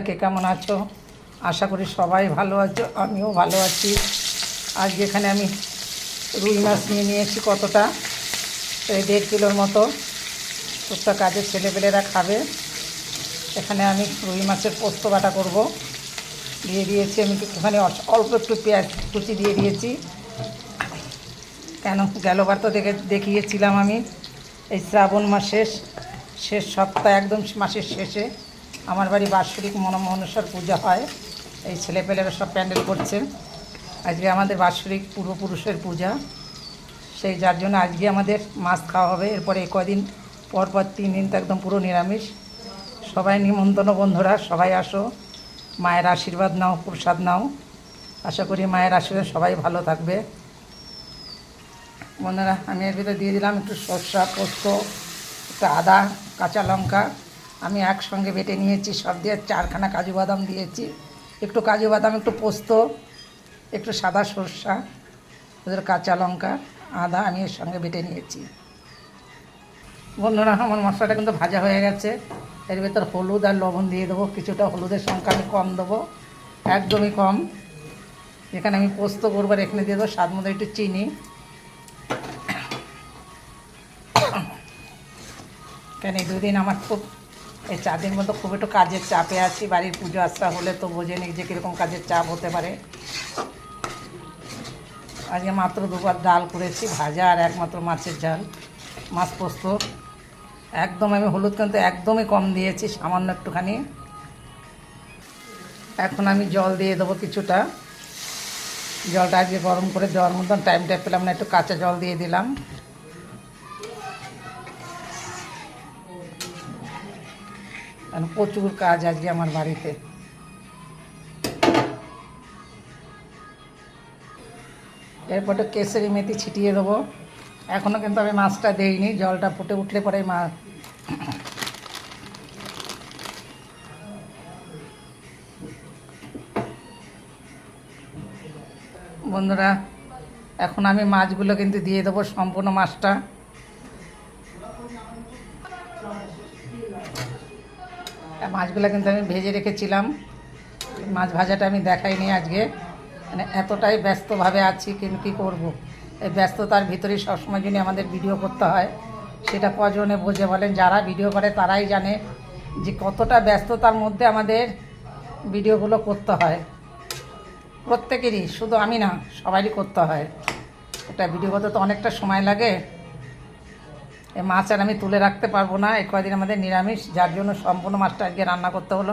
কে কেমন আছো? আশা করি সবাই ভালো আছো, আমিও ভালো আছি। আজকে এখানে আমি রুই মাছ নিয়ে নিয়েছি কতটা, এই 1.5 কিলোর মতো। টুকটাক কাজের ছেলেপেলেরা খাবে। এখানে আমি রুই মাছের পোস্ত বাটা করব। দিয়ে দিয়েছি আমি একটুখানি অল্প একটু পেঁয়াজ কুচি দিয়ে দিয়েছি। কেন গেলবার তো দেখিয়েছিলাম আমি এই শ্রাবণ মাসের শেষ সপ্তাহ, একদম মাসের শেষে আমার বাড়ি বাৎসরিক মনসার পূজা হয়। এই ছেলেপেলেরা সব প্যান্ডেল করছে। আজকে আমাদের বাৎসরিক পূর্বপুরুষের পূজা, সেই যার জন্য আজকে আমাদের মাছ খাওয়া হবে। এরপরে কদিন পর 3 দিন তো একদম পুরো নিরামিষ। সবাই নিমন্ত্রণ, বন্ধুরা সবাই আসো, মায়ের আশীর্বাদ নাও, প্রসাদ নাও। আশা করি মায়ের আশীর্বাদ সবাই ভালো থাকবে। বন্ধুরা, আমি এর ভিতরে দিয়ে দিলাম একটু সরষা, পোস্ত, একটু আদা, কাঁচা লঙ্কা আমি একসঙ্গে বেটে নিয়েছি। সব দিয়ে 4খানা কাজু বাদাম দিয়েছি, একটু কাজু বাদাম, একটু পোস্ত, একটু সাদা সরষা, ওদের কাঁচা লঙ্কা, আদা আমি এর সঙ্গে বেটে নিয়েছি। বন্ধুরা, আমার মশলাটা কিন্তু ভাজা হয়ে গেছে। এর ভেতর হলুদ আর লবণ দিয়ে দেবো। কিছুটা হলুদের সংখ্যা আমি কম দেবো, একদমই কম। এখানে আমি পোস্ত করবার এখানে দিয়ে দেবো স্বাদ মতো একটু চিনি। কেন এই 2 দিন আমার খুব, এই 4 দিন মতো খুব একটু কাজের চাপে আছি। বাড়ির পুজো আশা হলে তো বোঝেনি যে কীরকম কাজের চাপ হতে পারে। আজকে মাত্র 2বার ডাল করেছি, ভাজা আর একমাত্র মাছের ঝাল, মাছ পোস্ত। একদম আমি হলুদ কিন্তু একদমই কম দিয়েছি, সামান্য একটুখানি। এখন আমি জল দিয়ে দেবো কিছুটা। জলটা আজকে গরম করে দেওয়ার মতন টাইমটা পেলাম না, একটু কাঁচা জল দিয়ে দিলাম। প্রচুর কাজ আজকে আমার বাড়িতে। এরপরে কেশরি মেথি ছিটিয়ে দেবো। এখনও কিন্তু আমি মাছটা দেইনি, জলটা ফুটে উঠলে পরে মাছ। বন্ধুরা, এখন আমি মাছগুলো কিন্তু দিয়ে দেবো, সম্পূর্ণ মাছটা। মাছগুলো কিন্তু আমি ভেজে রেখেছিলাম। মাছ ভাজাটা আমি দেখাইনি আজকে, মানে এতটাই ব্যস্তভাবে আছি। কিন্তু কী করবো, এই ব্যস্ততার ভিতরেই সবসময় জন্য আমাদের ভিডিও করতে হয়। সেটা কজনে বোঝে বলেন? যারা ভিডিও করে তারাই জানে যে কতটা ব্যস্ততার মধ্যে আমাদের ভিডিওগুলো করতে হয়। প্রত্যেকেরই, শুধু আমি না, সবারই করতে হয়। এটা ভিডিও করতে তো অনেকটা সময় লাগে। এই মাছ আর আমি তুলে রাখতে পারবো না। এই কয়দিন আমাদের নিরামিষ, যার জন্য সম্পূর্ণ মাছটা আজকে রান্না করতে হলো।